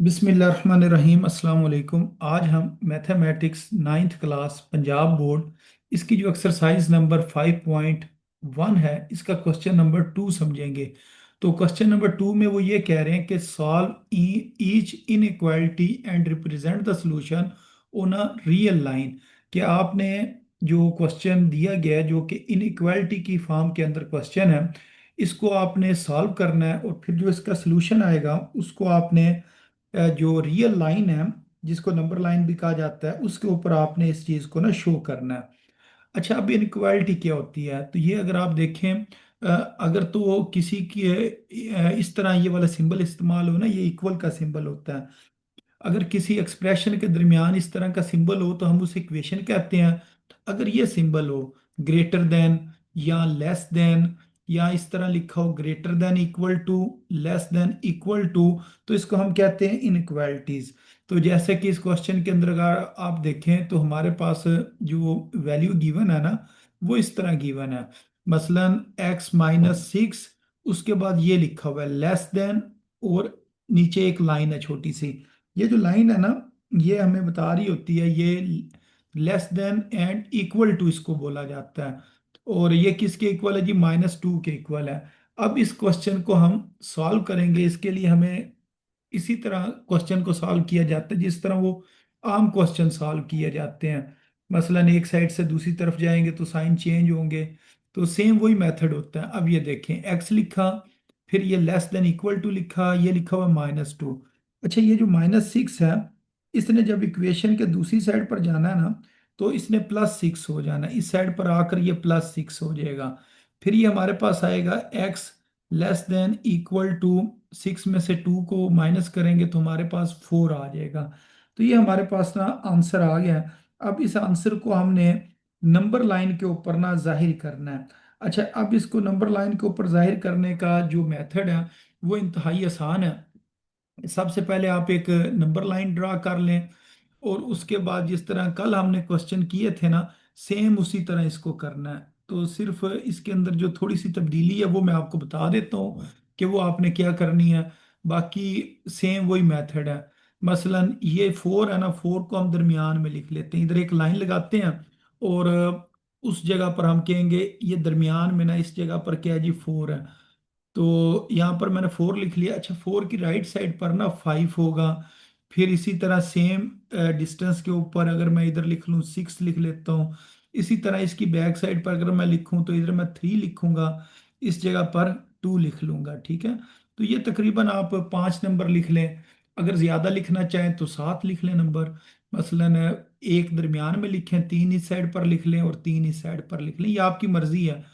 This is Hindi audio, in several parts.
बिस्मिल्लाहिर्रहमानिर्रहीम अस्सलाम वालेकुम। आज हम mathematics ninth class Punjab board इसकी जो एक्सरसाइज नंबर 5.1 है, इसका क्वेश्चन नंबर 2 समझेंगे। तो क्वेश्चन नंबर 2 में वो ये कह रहे हैं कि solve each inequality and represent the solution on a real line. कि आपने जो क्वेश्चन दिया गया है जो कि इनइक्वालिटी की फॉर्म के अंदर क्वेश्चन है, इसको आपने सॉल्व करना है और फिर जो इसका सॉल्यूशन आएगा उसको आपने जो रियल लाइन है, जिसको नंबर लाइन भी कहा जाता है, उसके ऊपर आपने इस चीज़ को ना शो करना है। अच्छा, अब इनक्वालिटी क्या होती है? तो ये अगर आप देखें, अगर तो किसी की इस तरह ये वाला सिंबल इस्तेमाल हो ना, ये इक्वल का सिंबल होता है। अगर किसी एक्सप्रेशन के दरमियान इस तरह का सिंबल हो तो हम उसे इक्वेशन कहते हैं। अगर ये सिंबल हो ग्रेटर देन या लेस देन, या इस तरह लिखा हो greater than equal to, less than equal to, तो इसको हम कहते हैं इनइक्वालिटीज। तो जैसे कि इस क्वेश्चन के अंदर अगर आप देखें तो हमारे पास जो वैल्यू गिवन है ना, वो इस तरह गिवन है। मसलन x-6, उसके बाद ये लिखा हुआ है लेस देन, और नीचे एक लाइन है छोटी सी। ये जो लाइन है ना, ये हमें बता रही होती है ये less than and equal to इसको बोला जाता है। और ये किसके इक्वल है जी? -2 के इक्वल है। अब इस क्वेश्चन को हम सॉल्व करेंगे। इसके लिए हमें इसी तरह क्वेश्चन को सॉल्व किया जाता है जिस तरह वो आम क्वेश्चन सॉल्व किए जाते हैं। मसलन एक साइड से दूसरी तरफ जाएंगे तो साइन चेंज होंगे। तो सेम वही मेथड होता है। अब ये देखें, एक्स लिखा, फिर ये लेस देन इक्वल टू लिखा, ये लिखा हुआ -2। अच्छा, ये जो -6 है, इसने जब इक्वेशन के दूसरी साइड पर जाना है ना, तो इसने +6 हो जाना है। इस साइड पर आकर ये +6 हो जाएगा। फिर ये हमारे पास आएगा x less than equal to, 6 में से 2 को माइनस करेंगे तो हमारे पास 4 आ जाएगा। तो ये हमारे पास ना आंसर आ गया। अब इस आंसर को हमने नंबर लाइन के ऊपर ना जाहिर करना है। अच्छा, अब इसको नंबर लाइन के ऊपर जाहिर करने का जो मेथड है वो इंतहाई आसान है। सबसे पहले आप एक नंबर लाइन ड्रा कर लें, और उसके बाद जिस तरह कल हमने क्वेश्चन किए थे ना, सेम उसी तरह इसको करना है। तो सिर्फ इसके अंदर जो थोड़ी सी तब्दीली है वो मैं आपको बता देता हूँ कि वो आपने क्या करनी है। बाकी सेम वही मेथड है। मसलन ये 4 है ना, 4 को हम दरमियान में लिख लेते हैं, इधर एक लाइन लगाते हैं, और उस जगह पर हम कहेंगे ये दरमियान में ना, इस जगह पर क्या है जी? 4 है। तो यहाँ पर मैंने 4 लिख लिया। अच्छा, 4 की राइट साइड पर ना 5 होगा। फिर इसी तरह सेम डिस्टेंस के ऊपर अगर मैं इधर लिख लूँ 6 लिख लेता हूँ। इसी तरह इसकी बैक साइड पर अगर मैं लिखूँ तो इधर मैं 3 लिखूंगा, इस जगह पर 2 लिख लूंगा। ठीक है। तो ये तकरीबन आप 5 नंबर लिख लें। अगर ज़्यादा लिखना चाहें तो 7 लिख लें नंबर। मसलन एक दरमियान में लिखें, 3 इस साइड पर लिख लें और 3 इस साइड पर लिख लें, ये आपकी मर्जी है।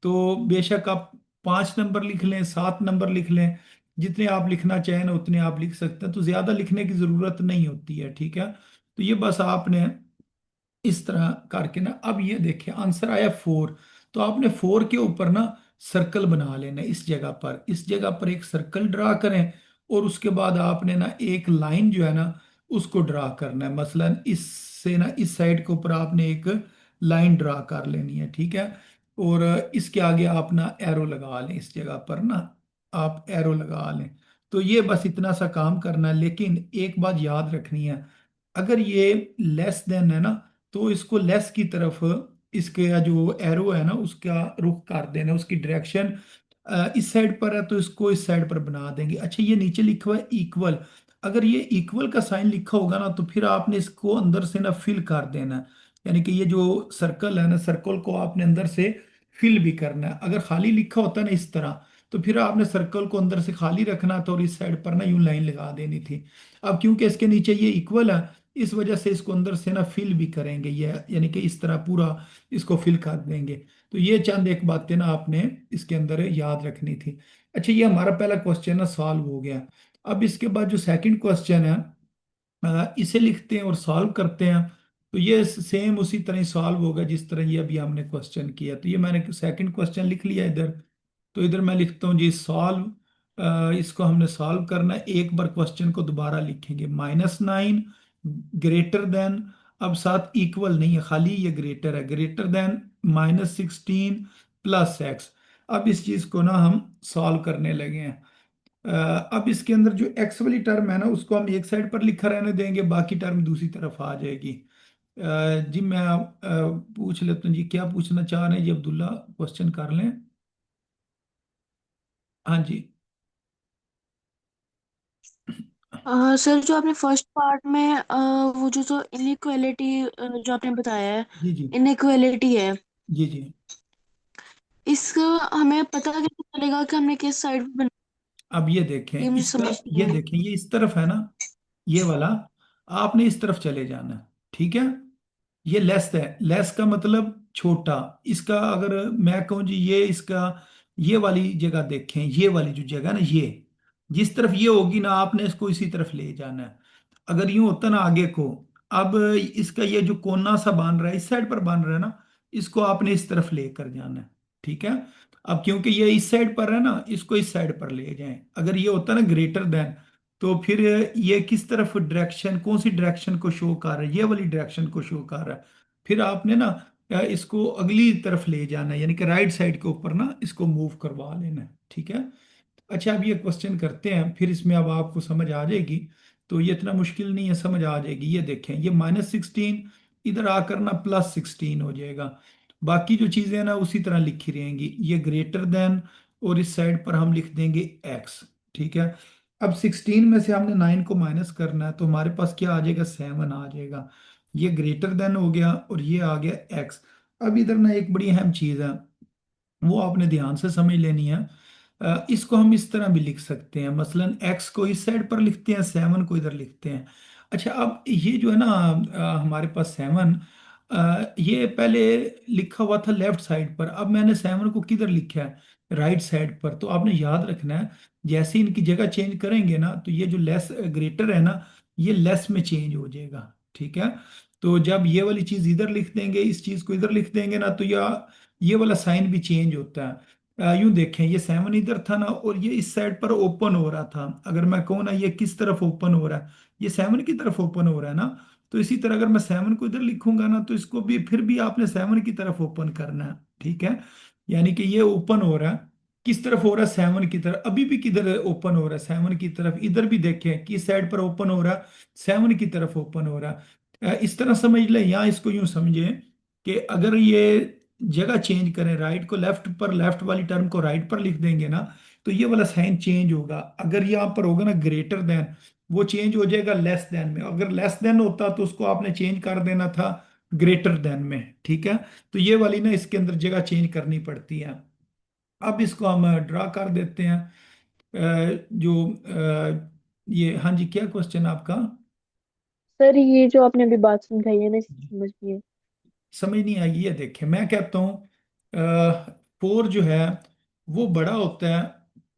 तो बेशक आप 5 नंबर लिख लें, 7 नंबर लिख लें, जितने आप लिखना चाहें ना उतने आप लिख सकते हैं। तो ज्यादा लिखने की जरूरत नहीं होती है। ठीक है। तो ये बस आपने इस तरह करके ना, अब ये देखिए आंसर आया 4। तो आपने 4 के ऊपर ना सर्कल बना लेना है। इस जगह पर एक सर्कल ड्रा करें, और उसके बाद आपने ना एक लाइन जो है ना उसको ड्रा करना है। मसलन इससे ना इस साइड के ऊपर आपने एक लाइन ड्रा कर लेनी है। ठीक है। और इसके आगे आप ना एरो लगा लें, इस जगह पर ना आप एरो लगा लें। तो ये बस इतना सा काम करना है। लेकिन एक बात याद रखनी है, अगर ये लेस देन है ना, तो इसको लेस की तरफ, इसके जो एरो है ना उसका रुख कर देना, उसकी डायरेक्शन इस साइड पर है तो इसको इस साइड पर बना देंगे। अच्छा, ये नीचे लिखा हुआ है इक्वल। अगर ये इक्वल का साइन लिखा होगा ना तो फिर आपने इसको अंदर से ना फिल कर देना है। यानी कि ये जो सर्कल है ना, सर्कल को आपने अंदर से फिल भी करना है। अगर खाली लिखा होता ना इस तरह, तो फिर आपने सर्कल को अंदर से खाली रखना था और इस साइड पर ना यूं लाइन लगा देनी थी। अब क्योंकि इसके नीचे ये इक्वल है, इस वजह से इसको अंदर से ना फिल भी करेंगे ये, यानी कि इस तरह पूरा इसको फिल कर देंगे। तो ये चंद एक बातें ना आपने इसके अंदर याद रखनी थी। अच्छा, ये हमारा पहला क्वेश्चन ना सॉल्व हो गया। अब इसके बाद जो सेकंड क्वेश्चन है, इसे लिखते हैं और सॉल्व करते हैं। तो ये सेम उसी तरह ही सॉल्व होगा जिस तरह ये अभी हमने क्वेश्चन किया। तो ये मैंने सेकंड क्वेश्चन लिख लिया इधर। तो इधर मैं लिखता हूँ जी सॉल्व। इसको हमने सॉल्व करना है। एक बार क्वेश्चन को दोबारा लिखेंगे, -9 ग्रेटर देन, अब साथ इक्वल नहीं है, खाली ये ग्रेटर है, ग्रेटर देन -16 + x। अब इस चीज को ना हम सॉल्व करने लगे हैं। अब इसके अंदर जो एक्स वाली टर्म है ना उसको हम एक साइड पर लिखा रहने देंगे, बाकी टर्म दूसरी तरफ आ जाएगी। जी मैं पूछ लेता हूँ जी, क्या पूछना चाह रहे हैं जी अब्दुल्ला, क्वेश्चन कर लें। हाँ जी। सर जो आपने फर्स्ट पार्ट में वो जो इनइक्वालिटी जो आपने बताया है, जी जी। इनइक्वालिटी है, जी जी। इसका हमें पता कैसे चलेगा कि हमने किस साइड पे बना? अब ये देखें ये मुझे इसका, समझ नहीं ये आया। देखें ये इस तरफ है ना, ये वाला, आपने इस तरफ चले जाना है, ठीक है। ये लेस है, लेस का मतलब छोटा। इसका अगर मैं कहूँ जी, ये इसका, ये वाली जगह देखें, ये वाली जो जगह है ना, ये जिस तरफ ये होगी ना आपने इसको इसी तरफ ले जाना है। अगर यूं होता ना आगे को, अब इसका ये जो कोना सा बन रहा है इस साइड पर बन रहा है ना, इसको आपने इस तरफ लेकर जाना है, ठीक है। अब क्योंकि ये इस साइड पर है ना, इसको इस साइड पर ले जाएं। अगर ये होता ना ग्रेटर देन, तो फिर ये किस तरफ डायरेक्शन, कौन सी डायरेक्शन को शो कर रहा है, ये वाली डायरेक्शन को शो कर रहा है। फिर आपने ना इसको अगली तरफ ले जाना है, यानी कि राइट साइड के ऊपर ना इसको मूव करवा लेना है, ठीक है। अच्छा अब ये क्वेश्चन करते हैं, फिर इसमें अब आपको समझ आ जाएगी। तो ये इतना मुश्किल नहीं है, समझ आ जाएगी। ये देखें, ये -16 इधर आकर ना +16 हो जाएगा। बाकी जो चीज़ें हैं ना उसी तरह लिखी रहेंगी, ये ग्रेटर देन, और इस साइड पर हम लिख देंगे x, ठीक है। अब 16 में से हमने 9 को माइनस करना है, तो हमारे पास क्या आ जाएगा, 7 आ जाएगा। ये ग्रेटर देन हो गया और ये आ गया x। अब इधर ना एक बड़ी अहम चीज़ है, वो आपने ध्यान से समझ लेनी है। इसको हम इस तरह भी लिख सकते हैं, मसलन x को इस साइड पर लिखते हैं, 7 को इधर लिखते हैं। अच्छा अब ये जो है ना हमारे पास 7, ये पहले लिखा हुआ था लेफ्ट साइड पर, अब मैंने 7 को किधर लिखा है, राइट साइड पर। तो आपने याद रखना है, जैसे ही इनकी जगह चेंज करेंगे ना, तो ये जो लेस ग्रेटर है ना, ये लेस में चेंज हो जाएगा, ठीक है। तो जब ये वाली चीज इधर लिख देंगे, इस चीज को इधर लिख देंगे ना, तो ये वाला साइन भी चेंज होता है। यूं देखें, ये 7 इधर था ना, और ये इस साइड पर ओपन हो रहा था। अगर मैं कहूँ ना ये किस तरफ ओपन हो रहा है, ये 7 की तरफ ओपन हो रहा है ना। तो इसी तरह अगर मैं 7 को इधर लिखूंगा ना, तो इसको भी फिर भी आपने 7 की तरफ ओपन करना है, ठीक है। यानी कि ये ओपन हो रहा है, किस तरफ हो रहा है, 7 की तरफ। अभी भी किधर ओपन हो रहा है, 7 की तरफ। इधर भी देखें किस साइड पर ओपन हो रहा है, 7 की तरफ ओपन हो रहा है। इस तरह समझ लें, या इसको यूं समझें कि अगर ये जगह चेंज करें, राइट को लेफ्ट पर, लेफ्ट वाली टर्म को राइट पर लिख देंगे ना, तो ये वाला साइन चेंज होगा। अगर यहाँ पर होगा ना ग्रेटर देन, वो चेंज हो जाएगा लेस देन में। अगर लेस देन होता तो उसको आपने चेंज कर देना था ग्रेटर देन में, ठीक है। तो ये वाली ना इसके अंदर जगह चेंज करनी पड़ती है। अब इसको हम ड्रा कर देते हैं। जो ये, हाँ जी, क्या क्वेश्चन आपका। सर ये जो आपने अभी बात समझाई है ना, इसकी समझ नहीं है। समझ नहीं आएगी, ये देखें मैं कहता हूँ 4 जो है वो बड़ा होता है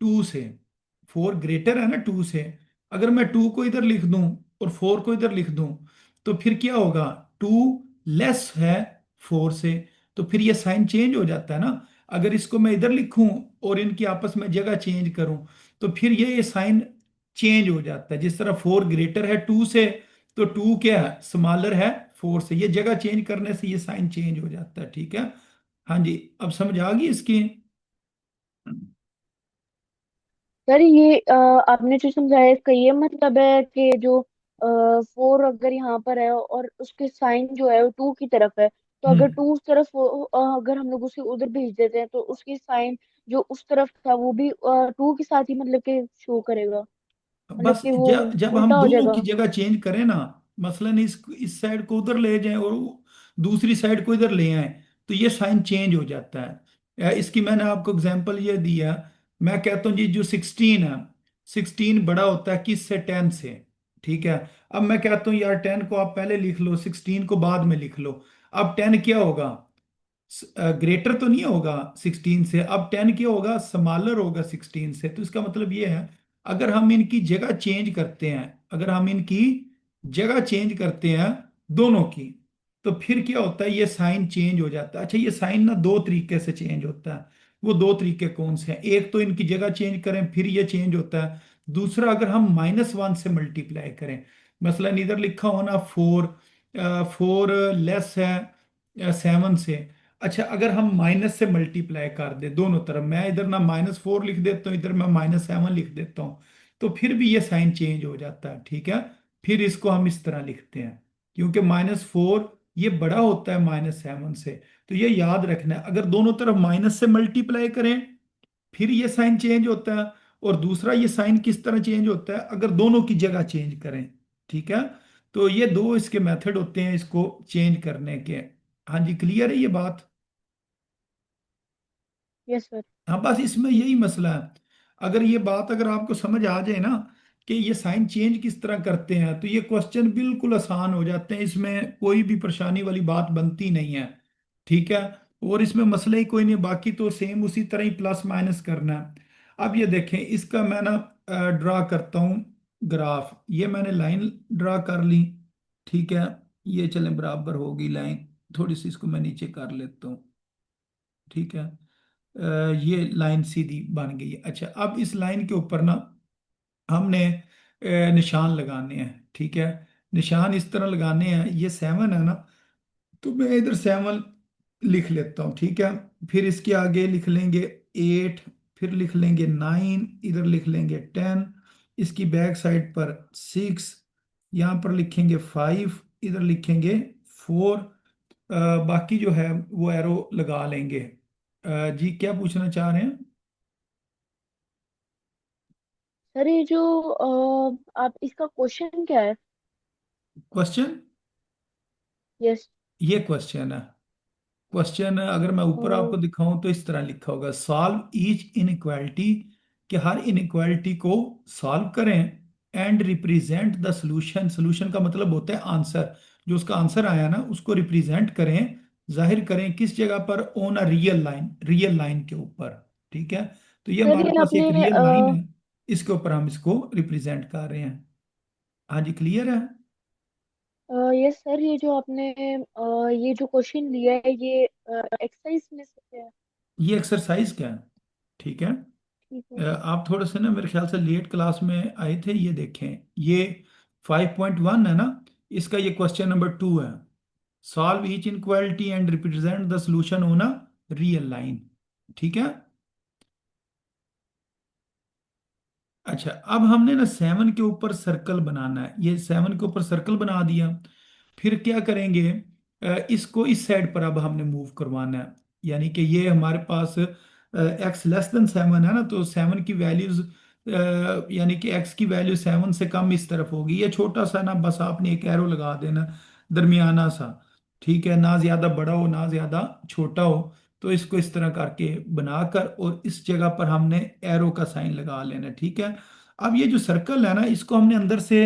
2 से। 4 ग्रेटर है ना 2 से। अगर मैं 2 को इधर लिख दूं और 4 को इधर लिख दूं, तो फिर क्या होगा, 2 लेस है 4 से। तो फिर ये साइन चेंज हो जाता है ना। अगर इसको मैं इधर लिखूं और इनकी आपस में जगह चेंज करूं, तो फिर ये साइन चेंज हो जाता है। जिस तरह 4 ग्रेटर है 2 से, तो 2 क्या है, स्मॉलर है 4 से। ये जगह चेंज करने से ये साइन चेंज हो जाता है, ठीक है। हाँ जी, अब समझ आ गई इसकी। सर ये आपने जो समझाया इसका ये मतलब है कि जो 4 अगर यहाँ पर है और उसके साइन जो है वो 2 की तरफ है, तो अगर हम्म 2 उस तरफ अगर हम लोग उसे उधर भेज देते हैं तो उसकी साइन जो उस तरफ था वो भी 2 के साथ ही मतलब कि शो करेगा, मतलब बस कि वो जब हम उल्टा हो दोनों की जाएगा। जगह चेंज करें ना, मसलन इस साइड को उधर ले जाएं और दूसरी साइड को इधर ले आए, तो ये साइन चेंज हो जाता है। इसकी मैंने आपको एग्जांपल ये दिया। मैं कहता हूँ जी जो 16 है, 16 बड़ा होता है किससे, 10 से, ठीक है। अब मैं कहता हूँ यार 10 को आप पहले लिख लो, 16 को बाद में लिख लो। अब 10 क्या होगा, ग्रेटर तो नहीं होगा 16 से। अब 10 क्या होगा, स्मॉलर होगा 16 से। तो इसका मतलब ये है, अगर हम इनकी जगह चेंज करते हैं, अगर हम इनकी जगह चेंज करते हैं दोनों की, तो फिर क्या होता है, ये साइन चेंज हो जाता है। अच्छा ये साइन ना दो तरीके से चेंज होता है। वो दो तरीके कौन से हैं, एक तो इनकी जगह चेंज करें फिर ये चेंज होता है। दूसरा, अगर हम -1 से मल्टीप्लाई करें, मसलन इधर लिखा हो ना 4, 4 लेस है 7 से। अच्छा, अगर हम माइनस से मल्टीप्लाई कर दे दोनों तरफ, मैं इधर ना -4 लिख देता हूँ, इधर मैं -7 लिख देता हूँ, तो फिर भी ये साइन चेंज हो जाता है, ठीक है। फिर इसको हम इस तरह लिखते हैं, क्योंकि -4 ये बड़ा होता है -7 से। तो ये याद रखना है, अगर दोनों तरफ माइनस से मल्टीप्लाई करें फिर ये साइन चेंज होता है। और दूसरा, ये साइन किस तरह चेंज होता है अगर दोनों की जगह चेंज करें, ठीक है। तो ये दो इसके मेथड होते हैं इसको चेंज करने के। हाँ जी, क्लियर है ये बात। Yes sir. हाँ, बस इसमें यही मसला है। अगर ये बात अगर आपको समझ आ जाए ना कि ये साइन चेंज किस तरह करते हैं, तो ये क्वेश्चन बिल्कुल आसान हो जाते हैं, इसमें कोई भी परेशानी वाली बात बनती नहीं है, ठीक है। और इसमें मसला ही कोई नहीं, बाकी तो सेम उसी तरह ही प्लस माइनस करना है। अब ये देखें, इसका मैं ना ड्रा करता हूँ ग्राफ। ये मैंने लाइन ड्रा कर ली, ठीक है। ये चले बराबर होगी लाइन, थोड़ी सी इसको मैं नीचे कर लेता हूँ, ठीक है। ये लाइन सीधी बन गई है। अच्छा, अब इस लाइन के ऊपर ना हमने निशान लगाने हैं, ठीक है। निशान इस तरह लगाने हैं, ये 7 है ना, तो मैं इधर 7 लिख लेता हूँ, ठीक है। फिर इसके आगे लिख लेंगे 8, फिर लिख लेंगे 9, इधर लिख लेंगे 10, इसकी बैक साइड पर 6, यहाँ पर लिखेंगे 5, इधर लिखेंगे 4। बाकी जो है वो एरो लगा लेंगे। जी, क्या पूछना चाह रहे हैं? सर ये जो आप इसका क्वेश्चन क्या है? Question, yes. ये क्वेश्चन है। क्वेश्चन अगर मैं ऊपर आपको दिखाऊं तो इस तरह लिखा होगा, सॉल्व ईच इनइक्वालिटी, कि हर इनइक्वालिटी को सॉल्व करें, and represent the solution. Solution का मतलब होता है आंसर, जो उसका आंसर आया ना उसको रिप्रेजेंट करें, जाहिर करें किस जगह पर, on a real line, real line के ऊपर, ठीक है। तो ये सर हमारे ये पास आपने एक रियल लाइन है, इसके ऊपर हम इसको रिप्रेजेंट कर रहे हैं। हाँ जी, क्लियर है। यस सर, ये जो आपने ये जो क्वेश्चन लिया है ये एक्सरसाइज में से है? ये एक्सरसाइज क्या है, ठीक है। ठीक है। आप थोड़े से ना मेरे ख्याल से लेट क्लास में आए थे, ये देखें, ये 5.1 है ना, इसका ये क्वेश्चन नंबर 2 है। Solve each inequality and represent the solution on a real line, ठीक है। अच्छा, अब हमने ना 7 के ऊपर सर्कल बनाना है, ये 7 के ऊपर सर्कल बना दिया। फिर क्या करेंगे, इसको इस साइड पर अब हमने मूव करवाना है, यानी कि ये हमारे पास x <7 है ना, तो 7 की वैल्यूज, यानी कि x की वैल्यू 7 से कम इस तरफ होगी। ये छोटा सा ना, बस आपने एक एरो लगा देना, दरमियाना सा, ठीक है, ना ज्यादा बड़ा हो ना ज्यादा छोटा हो। तो इसको इस तरह करके बनाकर और इस जगह पर हमने एरो का साइन लगा लेना, ठीक है। अब ये जो सर्कल है ना, इसको हमने अंदर से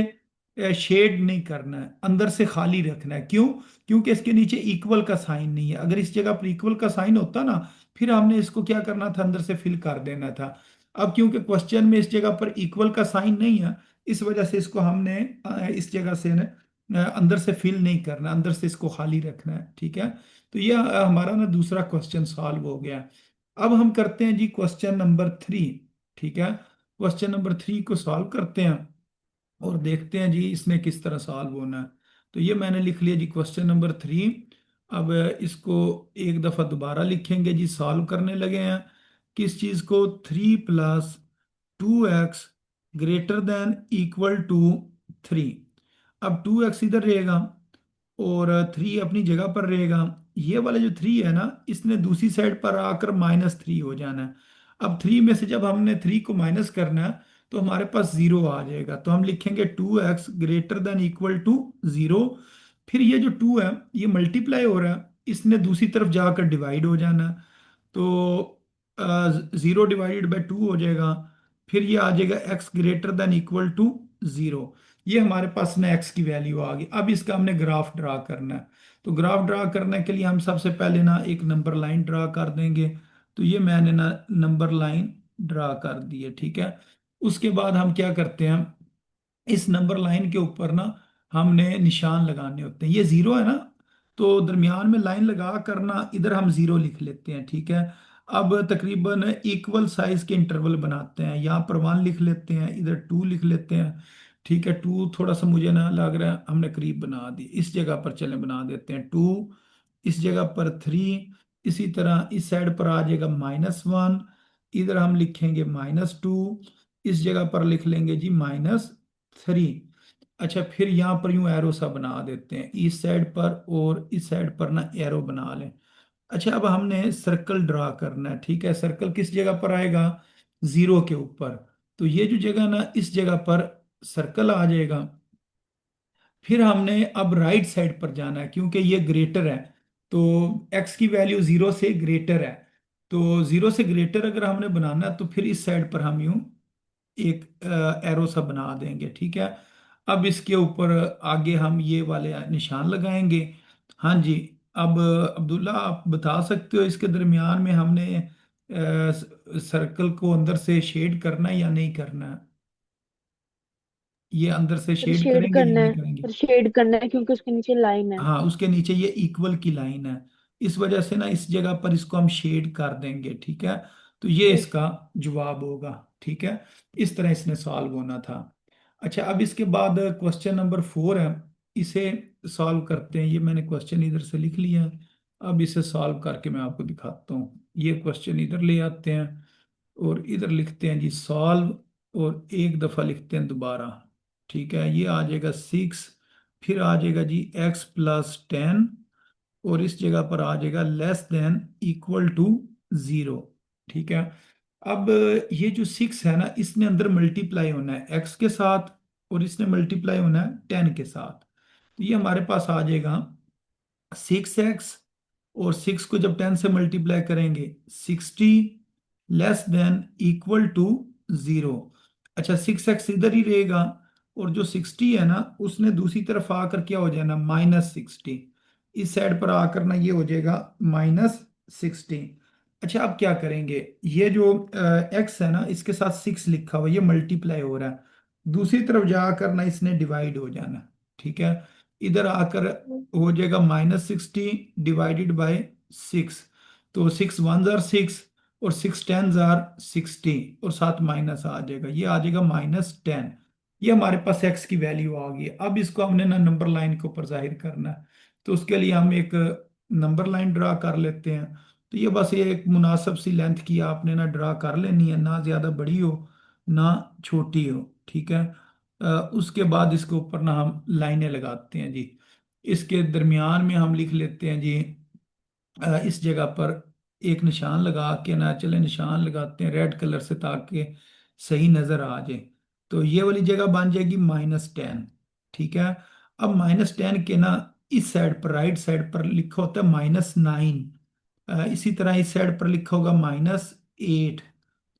शेड नहीं करना है, अंदर से खाली रखना है। क्यों? क्योंकि इसके नीचे इक्वल का साइन नहीं है। अगर इस जगह पर इक्वल का साइन होता ना, फिर हमने इसको क्या करना था, अंदर से फिल कर देना था। अब क्योंकि क्वेश्चन में इस जगह पर इक्वल का साइन नहीं है, इस वजह से इसको हमने इस जगह से ना अंदर से फिल नहीं करना, अंदर से इसको खाली रखना है, ठीक है। तो ये हमारा ना दूसरा क्वेश्चन सॉल्व हो गया। अब हम करते हैं जी क्वेश्चन नंबर 3, ठीक है। क्वेश्चन नंबर 3 को सॉल्व करते हैं और देखते हैं जी इसमें किस तरह सॉल्व होना है। तो ये मैंने लिख लिया जी क्वेश्चन नंबर 3। अब इसको एक दफ़ा दोबारा लिखेंगे जी, सॉल्व करने लगे हैं किस चीज़ को, 3 + 2x greater than equal to 3। अब 2x इधर रहेगा और 3 अपनी जगह पर रहेगा। ये वाला जो 3 है ना, इसने दूसरी साइड पर आकर -3 हो जाना है। अब 3 में से जब हमने 3 को माइनस करना है, तो हमारे पास 0 आ जाएगा, तो हम लिखेंगे 2x greater than equal to 0। फिर ये जो 2 है ये मल्टीप्लाई हो रहा है, इसने दूसरी तरफ जाकर डिवाइड हो जाना है, तो 0 ÷ 2 हो जाएगा। फिर ये आ जाएगा x greater than equal to 0। ये हमारे पास ना x की वैल्यू आ गई। अब इसका हमने ग्राफ ड्रा करना है। तो ग्राफ ड्रा करने के लिए हम सबसे पहले ना एक नंबर लाइन ड्रा कर देंगे। तो ये मैंने ना नंबर लाइन ड्रा कर दी है, ठीक है। उसके बाद हम क्या करते हैं, इस नंबर लाइन के ऊपर ना हमने निशान लगाने होते हैं। ये 0 है ना, तो दरमियान में लाइन लगा कर ना इधर हम 0 लिख लेते हैं, ठीक है। अब तकरीबन इक्वल साइज के इंटरवल बनाते हैं, यहाँ पर 1 लिख लेते हैं, इधर 2 लिख लेते हैं, ठीक है। 2 थोड़ा सा मुझे ना लग रहा है हमने करीब बना दी, इस जगह पर चले बना देते हैं 2, इस जगह पर 3, इसी तरह इस साइड पर आ जाएगा -1, इधर हम लिखेंगे -2, इस जगह पर लिख लेंगे जी -3। अच्छा, फिर यहाँ पर यूं एरो सा बना देते हैं इस साइड पर, और इस साइड पर ना एरो बना लें। अच्छा, अब हमने सर्कल ड्रा करना है, ठीक है। सर्कल किस जगह पर आएगा? 0 के ऊपर। तो ये जो जगह ना, इस जगह पर सर्कल आ जाएगा। फिर हमने अब राइट साइड पर जाना है, क्योंकि ये ग्रेटर है। तो x की वैल्यू 0 से ग्रेटर है। तो 0 से ग्रेटर अगर हमने बनाना है, तो फिर इस साइड पर हम यूं एक एरो सा बना देंगे, ठीक है। अब इसके ऊपर आगे हम ये वाले निशान लगाएंगे। हाँ जी। अब अब्दुल्ला, आप बता सकते हो इसके दरमियान में हमने सर्कल को अंदर से शेड करना है या नहीं करना है? ये अंदर से फिर शेड शेड करेंगे या करना नहीं है, करेंगे? फिर शेड करना है क्योंकि उसके नीचे लाइन है। हाँ, उसके नीचे ये इक्वल की लाइन है। इस वजह से ना इस जगह पर इसको हम शेड कर देंगे, ठीक है। तो ये ठीक। इसका जवाब होगा, ठीक है। इस तरह इसने सॉल्व होना था। अच्छा, अब इसके बाद क्वेश्चन नंबर 4 है। इसे सॉल्व करते हैं। ये मैंने क्वेश्चन इधर से लिख लिया है। अब इसे सॉल्व करके मैं आपको दिखाता हूँ। ये क्वेश्चन इधर ले आते हैं और इधर लिखते हैं जी सॉल्व, और एक दफ़ा लिखते हैं दोबारा। ठीक है, ये आ जाएगा 6। फिर आ जाएगा जी x+10, और इस जगह पर आ जाएगा << 0। ठीक है। अब ये जो 6 है ना, इसने अंदर मल्टीप्लाई होना है x के साथ, और इसने मल्टीप्लाई होना है 10 के साथ। तो ये हमारे पास आ जाएगा 6x, और 6 को जब 10 से मल्टीप्लाई करेंगे 60 << 0। अच्छा, 6x इधर ही रहेगा, और जो 60 है ना, उसने दूसरी तरफ आकर क्या हो जाना, -60। इस साइड पर आकर ना ये हो जाएगा -60। अच्छा, अब क्या करेंगे? ये जो x है ना, इसके साथ 6 लिखा हुआ, ये मल्टीप्लाई हो रहा है। दूसरी तरफ जाकर ना इसने डिवाइड हो जाना, ठीक है। इधर आकर हो जाएगा -60 डिवाइडेड बाय 6। तो 6 1 जार 6, और 6 10 जार 60, और साथ माइनस आ जाएगा, ये आ जाएगा -10। ये हमारे पास x की वैल्यू आ गई। अब इसको हमने ना नंबर लाइन के ऊपर जाहिर करना है। तो उसके लिए हम एक नंबर लाइन ड्रा कर लेते हैं। तो ये बस ये एक मुनासिब सी लेंथ की आपने ना ड्रा कर लेनी है, ना ज़्यादा बड़ी हो ना छोटी हो, ठीक है। उसके बाद इसके ऊपर ना हम लाइनें लगाते हैं जी। इसके दरमियान में हम लिख लेते हैं जी इस जगह पर एक निशान लगा के ना, चले निशान लगाते हैं रेड कलर से ताकि सही नजर आ जाए। तो ये वाली जगह बन जाएगी -10। ठीक है। अब -10 के ना इस साइड पर, राइट साइड पर लिखा होता है -9। इसी तरह इस साइड पर लिखा होगा -8,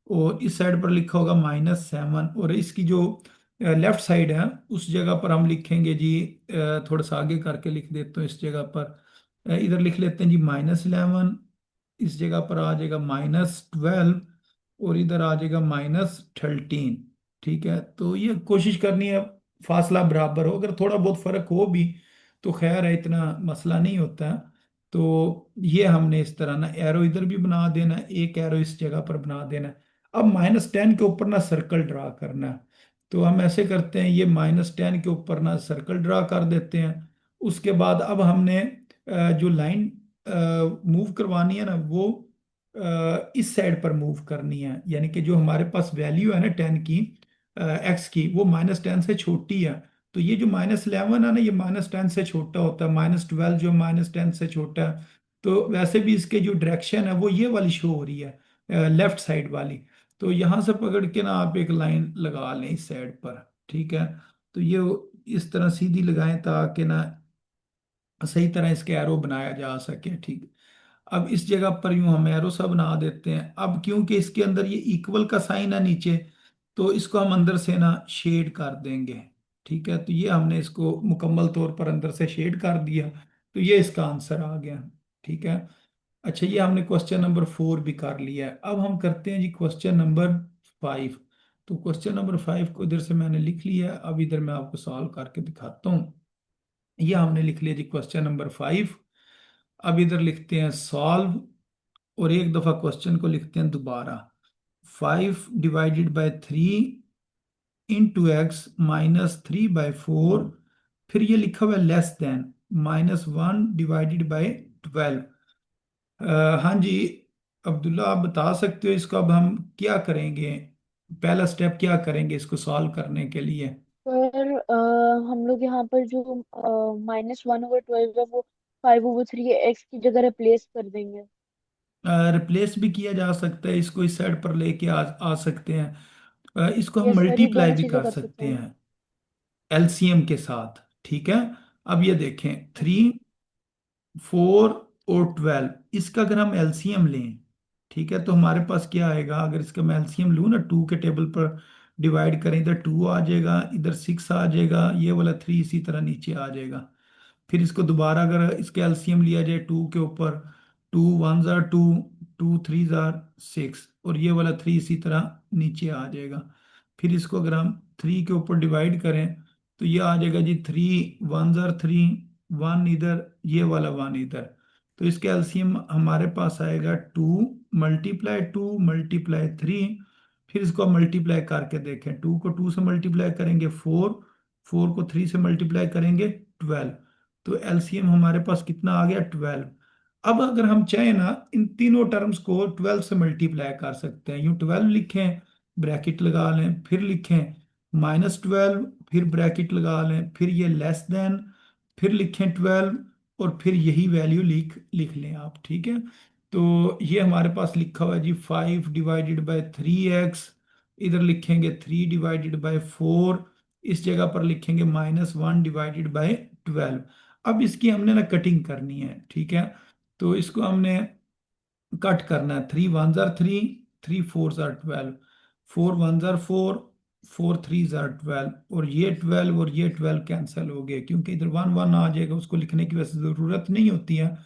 और इस साइड पर लिखा होगा -7। और इसकी जो लेफ्ट साइड है, उस जगह पर हम लिखेंगे जी, थोड़ा सा आगे करके लिख देता हूँ इस जगह पर। इधर लिख लेते हैं जी -11। इस जगह पर आ जाएगा -12, और इधर आ जाएगा -13। ठीक है। तो ये कोशिश करनी है फासला बराबर हो, अगर थोड़ा बहुत फर्क हो भी तो खैर है, इतना मसला नहीं होता है। तो ये हमने इस तरह ना एरो इधर भी बना देना है, एक एरो इस जगह पर बना देना है। अब -10 के ऊपर ना सर्कल ड्रा करना है। तो हम ऐसे करते हैं, ये -10 के ऊपर ना सर्कल ड्रा कर देते हैं। उसके बाद अब हमने जो लाइन मूव करवानी है ना, वो इस साइड पर मूव करनी है। यानी कि जो हमारे पास वैल्यू है ना 10 की, x की, वो -10 से छोटी है। तो ये जो -11 है ना, ये -10 से छोटा होता है। -12 जो -10 से छोटा है। तो वैसे भी इसके जो डायरेक्शन है वो ये वाली शो हो रही है, लेफ्ट साइड वाली। तो यहाँ से पकड़ के ना आप एक लाइन लगा लें इस साइड पर, ठीक है। तो ये इस तरह सीधी लगाएं ताकि ना सही तरह इसके एरो बनाया जा सके, ठीक। अब इस जगह पर यूं हम एरो सा बना देते हैं। अब क्योंकि इसके अंदर ये इक्वल का साइन है नीचे, तो इसको हम अंदर से ना शेड कर देंगे, ठीक है। तो ये हमने इसको मुकम्मल तौर पर अंदर से शेड कर दिया। तो ये इसका आंसर आ गया, ठीक है। अच्छा, ये हमने क्वेश्चन नंबर 4 भी कर लिया है। अब हम करते हैं जी क्वेश्चन नंबर 5। तो क्वेश्चन नंबर 5 को इधर से मैंने लिख लिया है। अब इधर मैं आपको सॉल्व करके दिखाता हूँ। ये हमने लिख लिया जी क्वेश्चन नंबर 5। अब इधर लिखते हैं सॉल्व, और एक दफा क्वेश्चन को लिखते हैं दोबारा। 5 डिवाइडेड बाय 3 इंटू एक्स -3/4। फिर ये लिखा हुआ है लेस देन -1 डिवाइडेड बाय 12। हाँ जी, अब्दुल्ला आप बता सकते हो इसको अब हम क्या करेंगे, पहला स्टेप क्या करेंगे इसको सॉल्व करने के लिए। पर हम लोग यहाँ पर जो -1/12 है वो 5/3 एक्स की जगह रिप्लेस कर देंगे। रिप्लेस भी किया जा सकता है, इसको इस साइड पर लेके आ सकते हैं। इसको हम यस सर, ये मल्टीप्लाई दोनों भी चीजें कर कर सकते सकते हैं। हैं एलसीएम के साथ। ठीक है, अब ये देखें, 3, 4 और 12, इसका अगर हम एलसीएम लें, ठीक है, तो हमारे पास क्या आएगा, अगर इसका मैं एलसीएम लूँ ना, 2 के टेबल पर डिवाइड करें, इधर 2 आ जाएगा, इधर 6 आ जाएगा, ये वाला 3 इसी तरह नीचे आ जाएगा। फिर इसको दोबारा अगर इसके एलसीएम लिया जाए 2 के ऊपर, 2 1 जार 2, 2 3 जार 6, और ये वाला 3 इसी तरह नीचे आ जाएगा। फिर इसको अगर हम 3 के ऊपर डिवाइड करें, तो ये आ जाएगा जी 3 1 जार 3, 1 इधर, ये वाला 1 इधर। तो इसके एलसीएम हमारे पास आएगा 2 × 2 × 3। फिर इसको मल्टीप्लाई करके देखें, 2 को 2 से मल्टीप्लाई करेंगे 4, 4 को 3 से मल्टीप्लाई करेंगे 12। तो एलसीएम हमारे पास कितना आ गया, 12। अब अगर हम चाहें ना, इन तीनों टर्म्स को 12 से मल्टीप्लाई कर सकते हैं। यूं 12 लिखें, ब्रैकेट लगा लें, फिर लिखें -12, फिर ब्रैकेट लगा लें, फिर ये लेस देन, फिर लिखें 12, और फिर यही वैल्यू लिख लिख लें आप। ठीक है, तो ये हमारे पास लिखा हुआ है जी 5/3x, इधर लिखेंगे 3/4, इस जगह पर लिखेंगे -1/12। अब इसकी हमने ना कटिंग करनी है। ठीक है, तो इसको हमने कट करना है, 3 1 जार 3, 3 4 जार 12, 4 1 जार 4, 4 3 जार 12, और ये 12 कैंसिल हो गए, क्योंकि इधर 1 1 आ जाएगा, उसको लिखने की वैसे जरूरत नहीं होती है।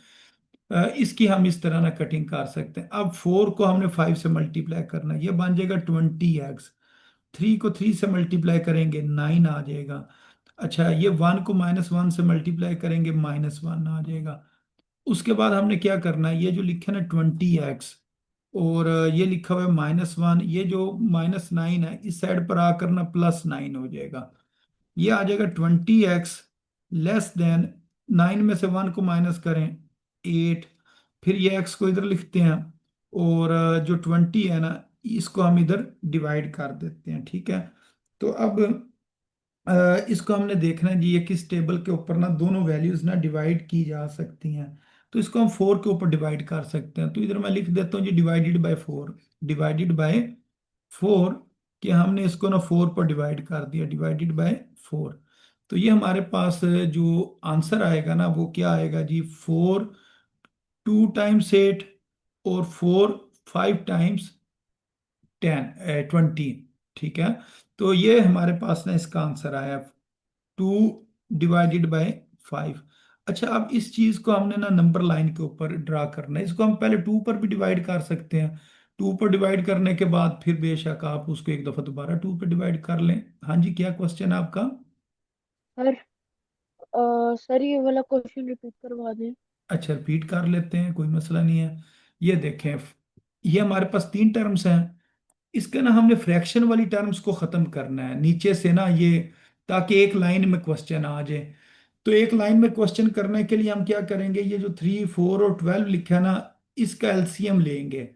इसकी हम इस तरह ना कटिंग कर सकते हैं। अब 4 को हमने 5 से मल्टीप्लाई करना है, ये बन जाएगा 20x। 3 को 3 से मल्टीप्लाई करेंगे 9 आ जाएगा। अच्छा, ये 1 को -1 से मल्टीप्लाई करेंगे -1 आ जाएगा। उसके बाद हमने क्या करना है, ये जो लिखा है ना 20x, और ये लिखा हुआ है -1, ये जो -9 है इस साइड पर आकर ना +9 हो जाएगा। ये आ जाएगा 20x लेस देन, 9 में से 1 को माइनस करें 8, फिर ये x को इधर लिखते हैं, और जो 20 है ना, इसको हम इधर डिवाइड कर देते हैं। ठीक है, तो अब इसको हमने देखना है जी, ये किस टेबल के ऊपर ना दोनों वैल्यूज ना डिवाइड की जा सकती हैं। तो इसको हम 4 के ऊपर डिवाइड कर सकते हैं, तो इधर मैं लिख देता हूँ जी डिवाइडेड बाय 4, डिवाइडेड बाय 4, कि हमने इसको ना 4 पर डिवाइड कर दिया, डिवाइडेड बाय 4। तो ये हमारे पास जो आंसर आएगा ना, वो क्या आएगा जी, 4 2 टाइम्स 8, और 4 5 टाइम्स 20। ठीक है, तो ये हमारे पास ना इसका आंसर आया 2/5। अच्छा, अब इस चीज को हमने ना नंबर लाइन के ऊपर ड्रा करना है, इसको हम पहले 2 पर भी डिवाइड कर सकते हैं। 2 पर डिवाइड करने के बाद फिर बेशक आप उसको एक दफा दोबारा 2 पर डिवाइड कर लें। हाँ जी, क्या क्वेश्चन है आपका। सर सर ये वाला क्वेश्चन रिपीट करवा दें। अच्छा, रिपीट कर लेते हैं, कोई मसला नहीं है। ये देखें, ये हमारे पास 3 टर्म्स हैं, इसके ना हमने फ्रैक्शन वाली टर्म्स को खत्म करना है नीचे से ना, ये ताकि एक लाइन में क्वेश्चन आ जाए। तो एक लाइन में क्वेश्चन करने के लिए हम क्या करेंगे, ये जो 3 4 और 12 लिखा है ना, इसका एलसीएम लेंगे।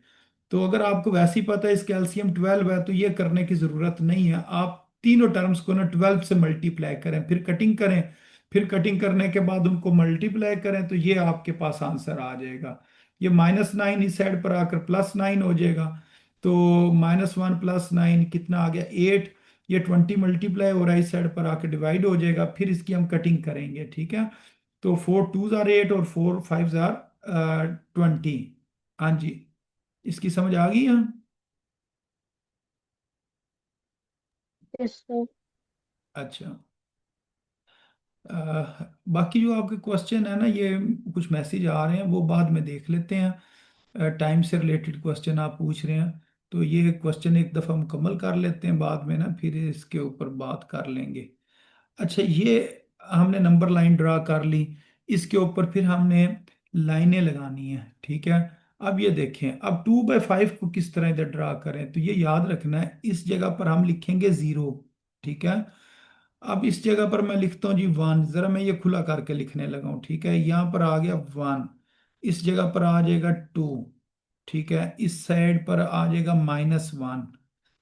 तो अगर आपको वैसे ही पता है इसका एलसीएम 12 है, तो ये करने की जरूरत नहीं है। आप तीनों टर्म्स को ना 12 से मल्टीप्लाई करें, फिर कटिंग करें, फिर कटिंग करने के बाद उनको मल्टीप्लाई करें, तो ये आपके पास आंसर आ जाएगा। ये -9 इस साइड पर आकर +9 हो जाएगा। तो -1 + 9 कितना आ गया, 8। ये 20 मल्टीप्लाई हो रहा है, इस साइड पर आकर डिवाइड हो जाएगा, फिर इसकी हम कटिंग करेंगे। ठीक है, तो 4 2 जार 8, और 4 5 जार 20। हाँ जी, इसकी समझ आ गई है। Yes sir. अच्छा, बाकी जो आपके क्वेश्चन है ना, ये कुछ मैसेज आ रहे हैं, वो बाद में देख लेते हैं। टाइम से रिलेटेड क्वेश्चन आप पूछ रहे हैं, तो ये क्वेश्चन एक दफ़ा मुकम्मल कर लेते हैं, बाद में ना फिर इसके ऊपर बात कर लेंगे। अच्छा, ये हमने नंबर लाइन ड्रा कर ली, इसके ऊपर फिर हमने लाइनें लगानी है। ठीक है, अब ये देखें, अब 2/5 को किस तरह इधर ड्रा करें, तो ये याद रखना है, इस जगह पर हम लिखेंगे 0। ठीक है, अब इस जगह पर मैं लिखता हूँ जी 1, जरा मैं ये खुला करके लिखने लगा हूँ। ठीक है, यहाँ पर आ गया 1, इस जगह पर आ जाएगा 2। ठीक है, इस साइड पर आ जाएगा -1।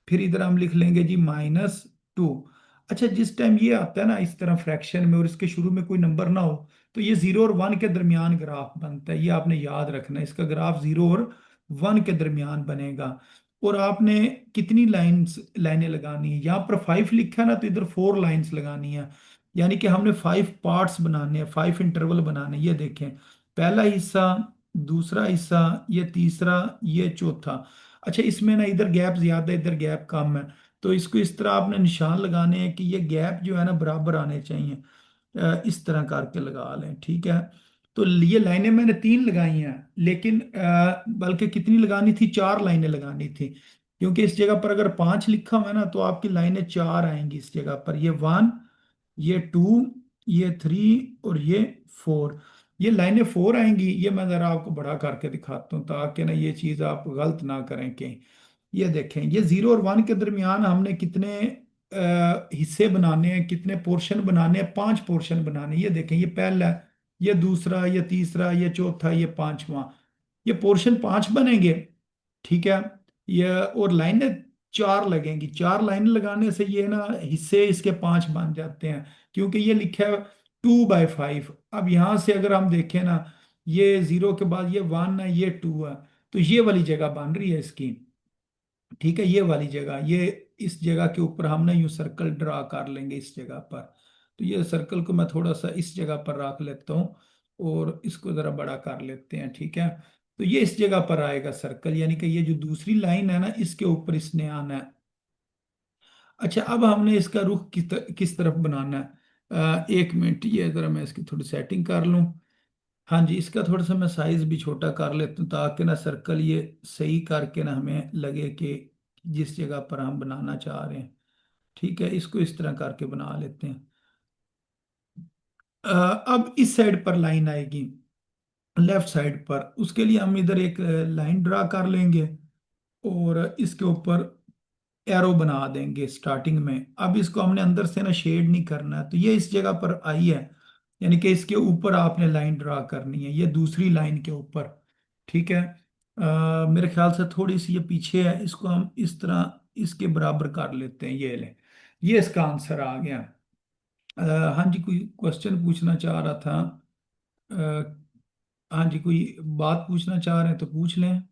फिर इधर हम लिख लेंगे जी -2। अच्छा, जिस टाइम ये आता है ना इस तरह फ्रैक्शन में और इसके शुरू में कोई नंबर ना हो, तो ये 0 और 1 के दरमियान ग्राफ बनता है। ये आपने याद रखना है, इसका ग्राफ 0 और 1 के दरमियान बनेगा। और आपने कितनी लाइनें लगानी है, यहाँ पर 5 लिखा है ना, तो इधर 4 लाइंस लगानी है। यानी कि हमने 5 पार्ट्स बनाने हैं, 5 इंटरवल बनाने हैं। ये देखें, पहला हिस्सा, दूसरा हिस्सा, ये तीसरा, ये चौथा। अच्छा, इसमें ना इधर गैप ज्यादा है, इधर गैप कम है। तो इसको इस तरह आपने निशान लगाने हैं कि ये गैप जो है ना बराबर आने चाहिए। इस तरह करके लगा लें, ठीक है। तो ये लाइनें मैंने 3 लगाई हैं, लेकिन बल्कि कितनी लगानी थी, 4 लाइनें लगानी थी। क्योंकि इस जगह पर अगर 5 लिखा हुआ है ना, तो आपकी लाइनें 4 आएंगी इस जगह पर। ये 1, ये 2, ये 3 और ये 4। ये लाइनें 4 आएंगी। ये मैं जरा आपको बड़ा करके दिखाता हूँ, ताकि ना ये चीज़ आप गलत ना करें कहीं। ये देखें, ये 0 और 1 के दरमियान हमने कितने हिस्से बनाने हैं, कितने पोर्शन बनाने हैं, 5 पोर्शन बनाने हैं। ये देखें, ये पहला, ये दूसरा, ये तीसरा, ये चौथा, ये पांचवा। ये पोर्शन 5 बनेंगे, ठीक है। ये और लाइनें 4 लगेंगी। 4 लाइनें लगाने से ये ना हिस्से इसके 5 बन जाते हैं, क्योंकि ये लिखा है 2/5। अब यहां से अगर हम देखें ना, ये 0 के बाद ये 1 है, ये 2 है, तो ये वाली जगह बन रही है इसकी। ठीक है, ये वाली जगह, ये इस जगह के ऊपर हम ना यूं सर्कल ड्रा कर लेंगे इस जगह पर। तो ये सर्कल को मैं थोड़ा सा इस जगह पर रख लेता हूँ और इसको जरा बड़ा कर लेते हैं, ठीक है। तो ये इस जगह पर आएगा सर्कल, यानी कि ये जो दूसरी लाइन है ना, इसके ऊपर इसने आना है। अच्छा, अब हमने इसका रुख किस तरफ बनाना है। 1 मिनट, ये जरा मैं इसकी थोड़ी सेटिंग कर लूँ। हाँ जी, इसका थोड़ा सा मैं साइज भी छोटा कर लेता हूँ, ताकि ना सर्कल ये सही करके ना हमें लगे कि जिस जगह पर हम बनाना चाह रहे हैं। ठीक है, इसको इस तरह करके बना लेते हैं। अब इस साइड पर लाइन आएगी, लेफ्ट साइड पर। उसके लिए हम इधर एक लाइन ड्रा कर लेंगे और इसके ऊपर एरो बना देंगे स्टार्टिंग में। अब इसको हमने अंदर से ना शेड नहीं करना है, तो ये इस जगह पर आई है। यानी कि इसके ऊपर आपने लाइन ड्रा करनी है, ये दूसरी लाइन के ऊपर। ठीक है, मेरे ख्याल से थोड़ी सी ये पीछे है, इसको हम इस तरह इसके बराबर कर लेते हैं। ये ले, ये इसका आंसर आ गया। अ, हाँ जी, कोई क्वेश्चन पूछना चाह रहा था। हाँ जी, कोई बात पूछना चाह रहे हैं तो पूछ लें।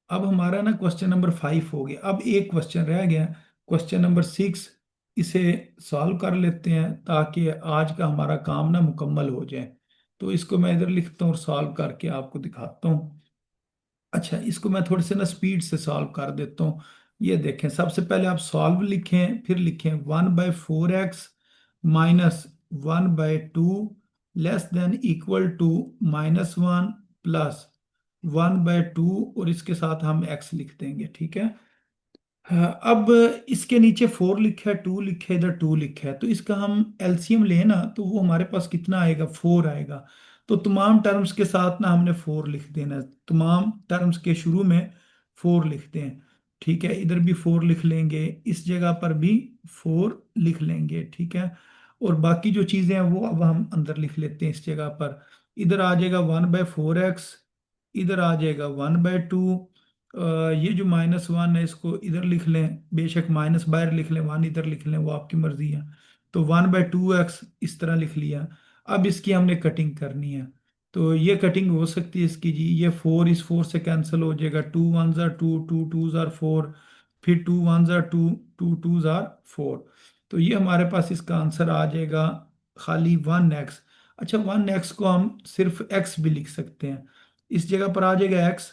अब हमारा ना क्वेश्चन नंबर 5 हो गया, अब एक क्वेश्चन रह गया, क्वेश्चन नंबर 6। इसे सॉल्व कर लेते हैं, ताकि आज का हमारा काम ना मुकम्मल हो जाए। तो इसको मैं इधर लिखता हूँ और सॉल्व करके आपको दिखाता हूँ। अच्छा, इसको मैं थोड़े से ना स्पीड से सॉल्व कर देता हूँ। ये देखें, सबसे पहले आप सॉल्व लिखें, फिर लिखें 1/4x -1/2 less than equal to -1 plus 1/2, और इसके साथ हम x लिख देंगे, ठीक है। हाँ, अब इसके नीचे 4 लिखा है, 2 लिखा है, इधर 2 लिखा है, तो इसका हम एलसीएम लेना, तो वो हमारे पास कितना आएगा, 4 आएगा। तो तमाम टर्म्स के साथ ना हमने 4 लिख देना है, तमाम टर्म्स के शुरू में 4 लिखते हैं। ठीक है, इधर भी 4 लिख लेंगे, इस जगह पर भी 4 लिख लेंगे, ठीक है। और बाकी जो चीज़ें हैं वो अब हम अंदर लिख लेते हैं इस जगह पर। इधर आ जाएगा 1/4x, इधर आ जाएगा 1/2। ये जो -1 है, इसको इधर लिख लें, बेशक माइनस बाहर लिख लें, 1 इधर लिख लें, वो आपकी मर्जी है। तो 1/2x इस तरह लिख लिया। अब इसकी हमने कटिंग करनी है। तो ये कटिंग हो सकती है इसकी जी, ये 4 इस 4 से कैंसिल हो जाएगा, 2 1s are 2, 2 2s are 4, फिर 2 1s are 2, 2 2s are 4। तो ये हमारे पास इसका आंसर आ जाएगा खाली 1x। अच्छा, 1x को हम सिर्फ x भी लिख सकते हैं, इस जगह पर आ जाएगा x।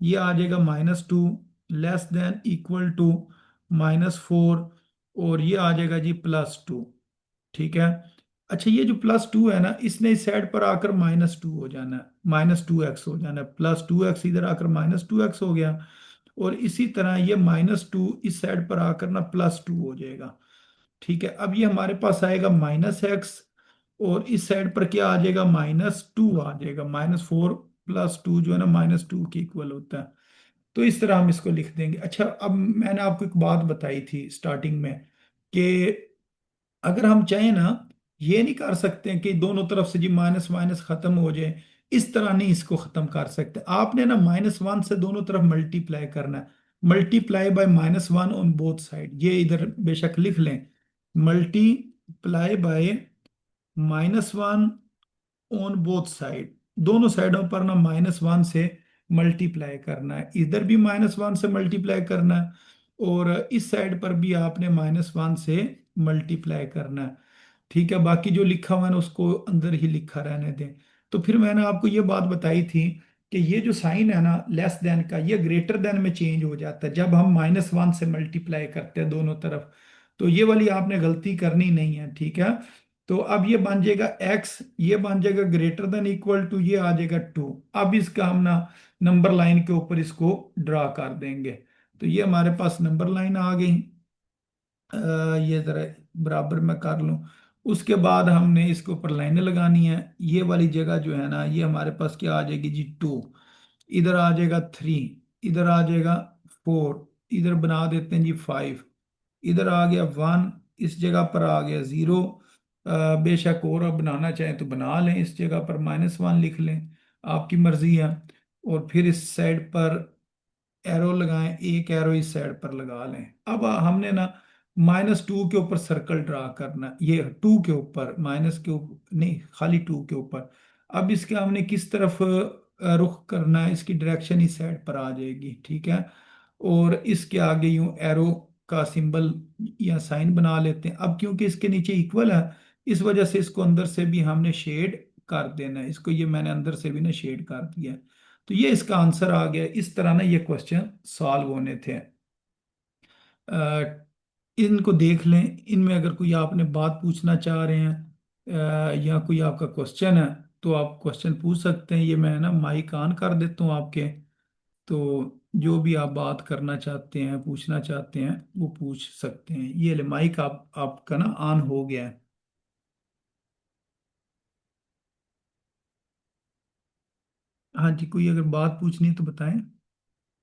ये आ जाएगा -2 लेस देन इक्वल टू -4, और ये आ जाएगा जी +2। ठीक है। अच्छा, ये जो +2 है ना, इसने इस साइड पर आकर -2 हो जाना है, -2x हो जाना है। +2x इधर आकर -2x हो गया, और इसी तरह ये -2 इस साइड पर आकर ना +2 हो जाएगा। ठीक है, अब ये हमारे पास आएगा -x, और इस साइड पर क्या आ जाएगा, -2 आ जाएगा। -4 +2 जो है ना -2 के इक्वल होता है। तो इस तरह हम इसको लिख देंगे। अच्छा, अब मैंने आपको एक बात बताई थी स्टार्टिंग में, कि अगर हम चाहें ना, ये नहीं कर सकते कि दोनों तरफ से जी माइनस माइनस खत्म हो जाए, इस तरह नहीं इसको खत्म कर सकते। आपने ना -1 से दोनों तरफ मल्टीप्लाई करना है, multiply by -1 on both side, ये इधर बेशक लिख लें, multiply by -1 on both side, दोनों साइडों पर ना -1 से मल्टीप्लाई करना है, इधर भी -1 से मल्टीप्लाई करना है और इस साइड पर भी आपने -1 से मल्टीप्लाई करना है। ठीक है, बाकी जो लिखा हुआ है ना उसको अंदर ही लिखा रहने दें। तो फिर मैंने आपको ये बात बताई थी कि ये जो साइन है ना लेस देन का, ये ग्रेटर देन में चेंज हो जाता है जब हम -1 से मल्टीप्लाई करते हैं दोनों तरफ। तो ये वाली आपने गलती करनी नहीं है, ठीक है। तो अब ये बन जाएगा x, ये बन जाएगा ग्रेटर देन इक्वल टू, ये आ जाएगा 2। अब इसका हम ना नंबर लाइन के ऊपर इसको ड्रा कर देंगे। तो ये हमारे पास नंबर लाइन आ गई। ये जरा बराबर में कर लूं। उसके बाद हमने इसके ऊपर लाइनें लगानी है। ये वाली जगह जो है ना ये हमारे पास क्या आ जाएगी जी 2, इधर आ जाएगा 3, इधर आ जाएगा 4, इधर बना देते हैं जी 5, इधर आ गया 1, इस जगह पर आ गया 0। बेशक और अब बनाना चाहें तो बना लें, इस जगह पर -1 लिख लें, आपकी मर्जी है। और फिर इस साइड पर एरो लगाएं, एक एरो इस साइड पर लगा लें। अब हमने ना -2 के ऊपर सर्कल ड्रा करना, ये 2 के ऊपर, माइनस के ऊपर नहीं, खाली 2 के ऊपर। अब इसके हमने किस तरफ रुख करना है, इसकी डायरेक्शन इस साइड पर आ जाएगी, ठीक है। और इसके आगे यूं एरो का सिंबल या साइन बना लेते हैं। अब क्योंकि इसके नीचे इक्वल है, इस वजह से इसको अंदर से भी हमने शेड कर देना है, इसको ये मैंने अंदर से भी ना शेड कर दिया है। तो ये इसका आंसर आ गया। इस तरह ना ये क्वेश्चन सॉल्व होने थे। अ, इनको देख लें, इनमें अगर कोई आपने बात पूछना चाह रहे हैं या कोई आपका क्वेश्चन है तो आप क्वेश्चन पूछ सकते हैं। ये मैं ना माइक ऑन कर देता हूँ आपके, तो जो भी आप बात करना चाहते हैं पूछना चाहते हैं वो पूछ सकते हैं। ये ले माइक आपका ना ऑन हो गया है। हाँ जी, कोई अगर बात पूछनी है तो बताएं।